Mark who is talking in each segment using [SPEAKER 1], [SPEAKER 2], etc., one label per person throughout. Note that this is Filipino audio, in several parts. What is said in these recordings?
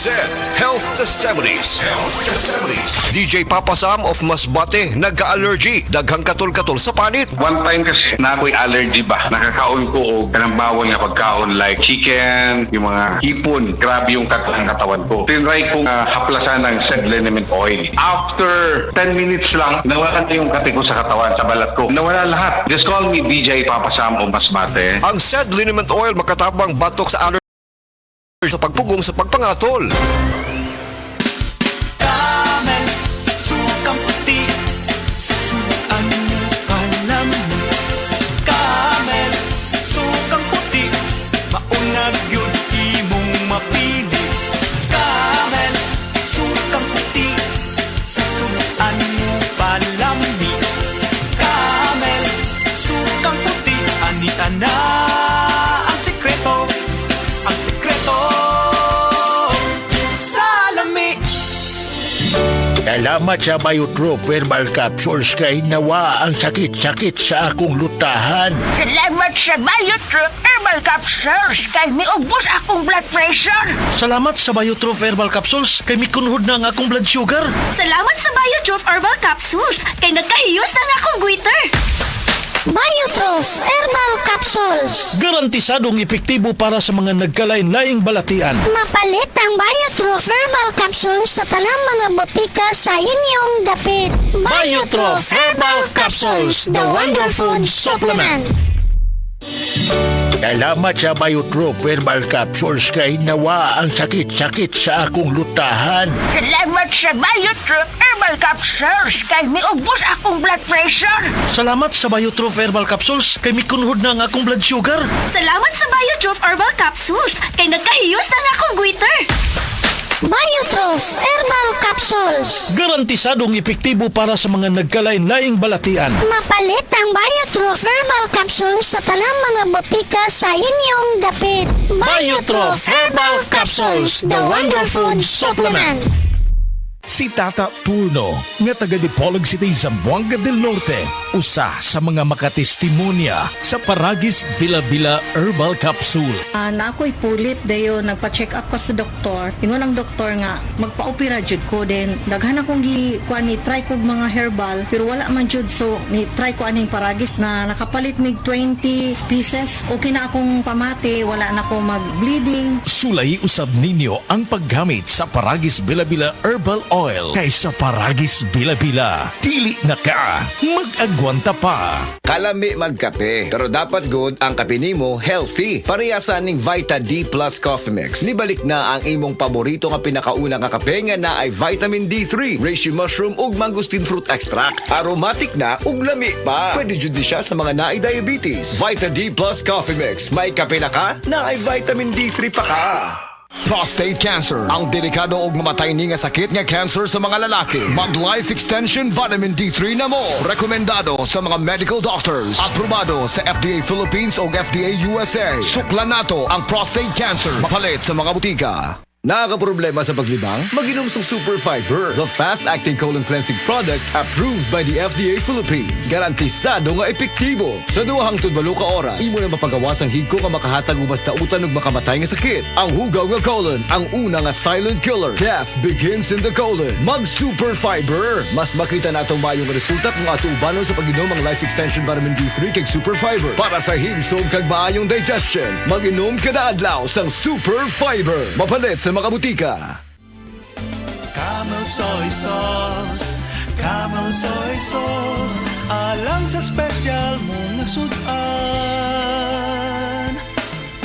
[SPEAKER 1] Said Health Testimonies. DJ Papa Sam of Masbate, nagka-allergy. Daghang katol-katol sa panit.
[SPEAKER 2] One time kasi na ako'y allergy ba? Nakakaon ko o kanang bawal nga pagkaon like chicken, yung mga hipon. Grabe yung katawan ko. Tinry kong haplasan ng said liniment oil. After 10 minutes lang, nawala na yung kati ko sa katawan, sa balat ko. Nawala lahat. Just call me DJ Papa Sam of Masbate.
[SPEAKER 1] Ang said liniment oil makatabang batok sa allergy sa pagpugong sa pagpangatol.
[SPEAKER 3] Camel, sukang puti, sasuan mo panam. Camel, sukang puti, maunag yun imong mapili. Camel, sukang puti, sasuan mo palami. Camel, sukang puti, anita na ang sikreto. Ang sikreto sa lami.
[SPEAKER 4] Salamat sa Biotrope Herbal Capsules kay nawa ang sakit-sakit sa akong lutahan.
[SPEAKER 5] Salamat sa Biotrope Herbal Capsules kay miubos akong blood pressure.
[SPEAKER 6] Salamat sa Biotrope Herbal Capsules kay mikunhod na ang akong blood sugar.
[SPEAKER 5] Salamat sa Biotrope Herbal Capsules kay nagkahiyos na nga akong goiter. Biotrope Herbal Capsules.
[SPEAKER 6] Garantisadong epektibo para sa mga nagkalain-laing balatian.
[SPEAKER 5] Mapalit ang Biotrope Herbal Capsules sa tanang mga botika sa inyong dapit.
[SPEAKER 6] Biotrope Herbal Capsules, the Wonder Food Supplement.
[SPEAKER 4] Salamat sa Biotrope Herbal Capsules kay nawa ang sakit-sakit sa akong lutahan.
[SPEAKER 5] Salamat sa Biotrope Herbal Capsules kay miubos akong blood pressure.
[SPEAKER 6] Salamat sa Biotrope Herbal Capsules kay mikunhod na ang akong blood sugar.
[SPEAKER 5] Salamat sa Biotrope Herbal Capsules kay nagkahiyos na nga akong goiter. Biotrope Herbal Capsules.
[SPEAKER 6] Garantisadong epektibo para sa mga nagkalain-laing balatian.
[SPEAKER 5] Mapalit ang Biotrope Herbal Capsules sa tanang mga botika sa inyong dapit.
[SPEAKER 6] Biotrope Herbal Capsules, the Wonder Food Supplement.
[SPEAKER 7] Si Tata Turno, nga taga Dipolog City, Zamboanga del Norte, usa sa mga makatestimonya sa Paragis Bila-Bila Herbal Capsule.
[SPEAKER 8] Na ako'y pulip dayo nagpa-check up ko sa doktor. Ingon ang doktor nga magpa-opera jud ko din. Daghan akong ni try ko mga herbal pero wala man jud, so ni try ko aning Paragis na nakapalit mig 20 pieces. Okay na akong pamati, wala na ako mag-bleeding.
[SPEAKER 7] Sulay usab ninyo ang paggamit sa Paragis Bila-Bila Herbal Oil kaysa Paragis Bila-Bila. Dili na ka, mag-agwanta pa.
[SPEAKER 9] Kalami magkape, pero dapat good ang kape nimo healthy. Parehasan ning Vita D Plus Coffee Mix. Nibalik na ang imong paborito nga pinakauna nga kape nga na ay vitamin D3, reishi mushroom ug mangosteen fruit extract. Aromatic na ug lami pa. Pwede jud di siya sa mga naay diabetes. Vita D Plus Coffee Mix. May kape na ka, na ay vitamin D3 pa ka. Prostate cancer, ang delikado ug mamatay ni nga sakit nga cancer sa mga lalaki. Mag Life Extension Vitamin D3 na mo. Rekomendado sa mga medical doctors. Aprobado sa FDA Philippines ug FDA USA. Suklan nato ang prostate cancer. Mapalit sa mga butika. Nakakaproblema sa paglibang? Mag-inom sa Super Fiber, the fast-acting colon cleansing product approved by the FDA Philippines. Garantisado nga epektibo. Sa 2 hangtod 8 ka oras, imo na mapagawas ang higko nga makahatag og basta utan ug makamatay nga sakit. Ang hugaw nga colon, ang una nga silent killer. Death begins in the colon. Mag Super Fiber. Mas makita natong mayong resulta kung ato ubanon sa pag-inom ang Life Extension Vitamin D3 kay Super Fiber. Para sa himsog kag maayong digestion, mag-inom kada adlaw sang Super Fiber. Mapalit sa mga butika.
[SPEAKER 3] Camel soy sauce, Camel soy sauce, alang sa special mong sudan.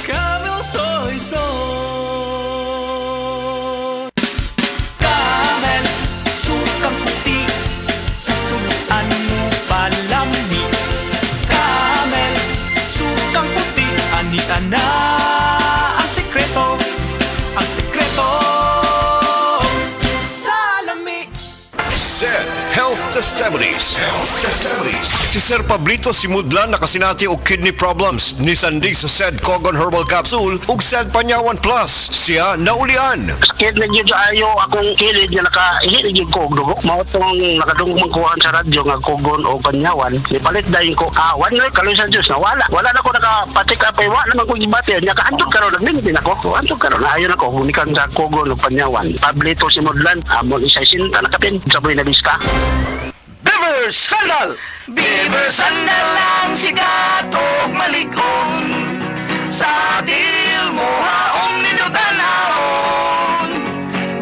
[SPEAKER 3] Camel soy sauce. Camel, sukang puti, sa sudan mo palami. Camel, sukang puti, anita na ang sikreto. Ang sikreto sa lami.
[SPEAKER 1] Said Health Health Testimonies. Si Sir Pablito Simudlan nakasinati og kidney problems ni Sandig sa Sed Cogon Herbal Capsule ug Sed Panyawan Plus. Siya naulian.
[SPEAKER 10] Sakit na gyud ayo akong kilid nga nakahilig gyud ko og dugo. Mao tong nakadungog kuhaan sa radyo nga kugon o panyawan. Ipalit dayon ko kawan nga kaloy sa Dios na wala. Wala na ko nakapatik up ay wala naman ko gibati. Nya kaandog karon nagmintin ako. Andog karon ayo na ko unikan sa kugon o panyawan. Pablito Simudlan amon isa sinta nakapin sa buhay na biska.
[SPEAKER 3] Beaver Sandal! Beaver Sandal ang sikat og malig-on sa til mo haong ninyo tanahon.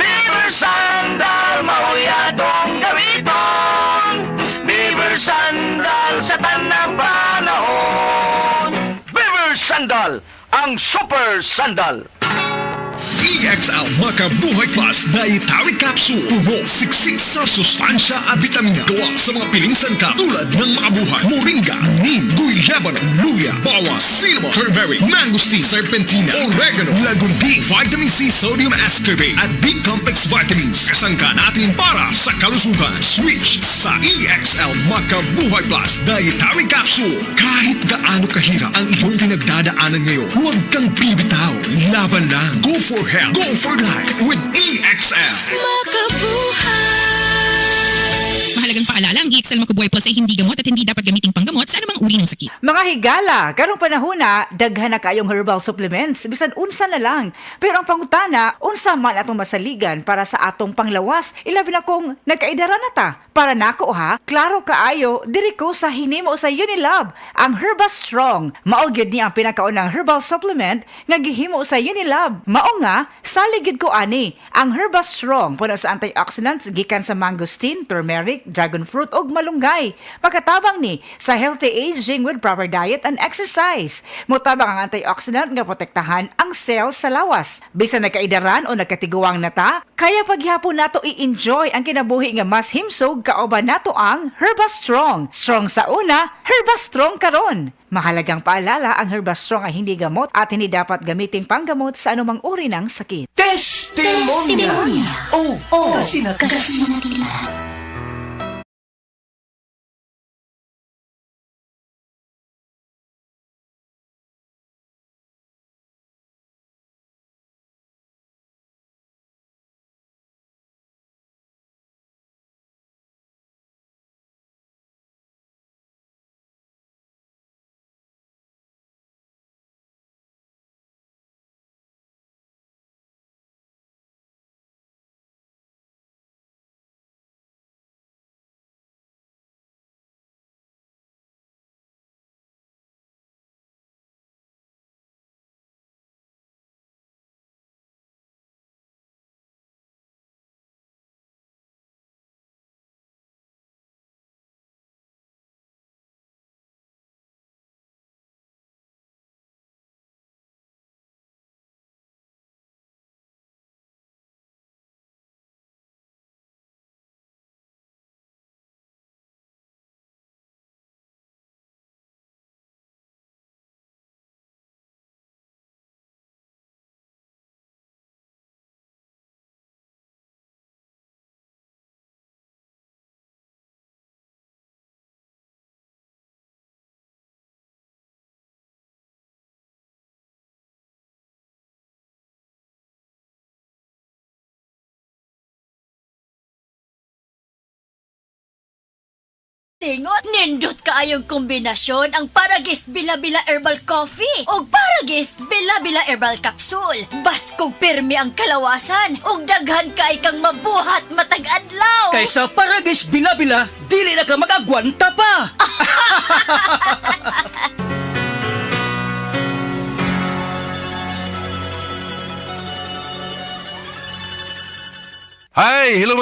[SPEAKER 3] Beaver Sandal mauyadong gawiton. Beaver Sandal sa tanang panahon. Beaver Sandal ang super sandal.
[SPEAKER 11] EXL Makabuhay Plus Dietary Capsule. Puno, siksik sa sustansya at vitamina. Gawa sa mga piling sangkap tulad ng makabuhay, moringa, neem, guyabano, luya, bawas, cinnamon, turmeric, mangosteen, serpentina, oregano, lagundi, vitamin C, sodium ascorbate at B-complex vitamins. Kasangka natin para sa kalusugan. Switch sa EXL Makabuhay Plus Dietary Capsule. Kahit gaano kahirap ang iyong pinagdadaanan ngayon, huwag kang bibitaw. Laban lang. Go for health. Go for life with EXL.
[SPEAKER 12] Mahalagang paalala, ang EXL Makabuhay Plus ay hindi gamot at hindi dapat gamiting panggamot sa anumang uri ng sakit.
[SPEAKER 13] Mga higala, karong panahon na, daghan na kayong herbal supplements, bisan unsa na lang. Pero ang pangutana, unsa man atong masaligan para sa atong panglawas, ilabi na kung nagkaidara na ta. Para nako ha, klaro kaayo, diri ko sa hinimo sa Unilab, ang Herba Strong. Mao gyud ni ang pinakaunang herbal supplement nga gihimo sa Unilab. Mao nga, salig gyud ko ani, ang Herba Strong puno sa antioxidants gikan sa mangosteen, turmeric, dragon fruit ug malunggay. Pagkatabang ni sa healthy aging with proper diet and exercise. Motabang ang antioxidant nga protektahan ang cells sa lawas. Bisan nagkaidaran o nagkatiguang nata, kaya paghihapon nato i-enjoy ang kinabuhi nga mas himsog kauban nato ang Herba Strong. Strong sa una, Herba Strong karon. Mahalagang paalala, ang Herba Strong ay hindi gamot at hindi dapat gamiting panggamot sa anumang uri ng sakit.
[SPEAKER 3] Testimonya! Oh, kasi na
[SPEAKER 5] Tingot, nindot kaayong kombinasyon ang Paragis Bila-Bila Herbal Coffee o Paragis Bila-Bila Herbal Capsule. Baskog pirmi ang kalawasan o daghan kay kang mabuhat matag-adlaw.
[SPEAKER 3] Kaysa Paragis Bila-Bila, dili na ka mag-agwanta pa!
[SPEAKER 14] Hi! Hello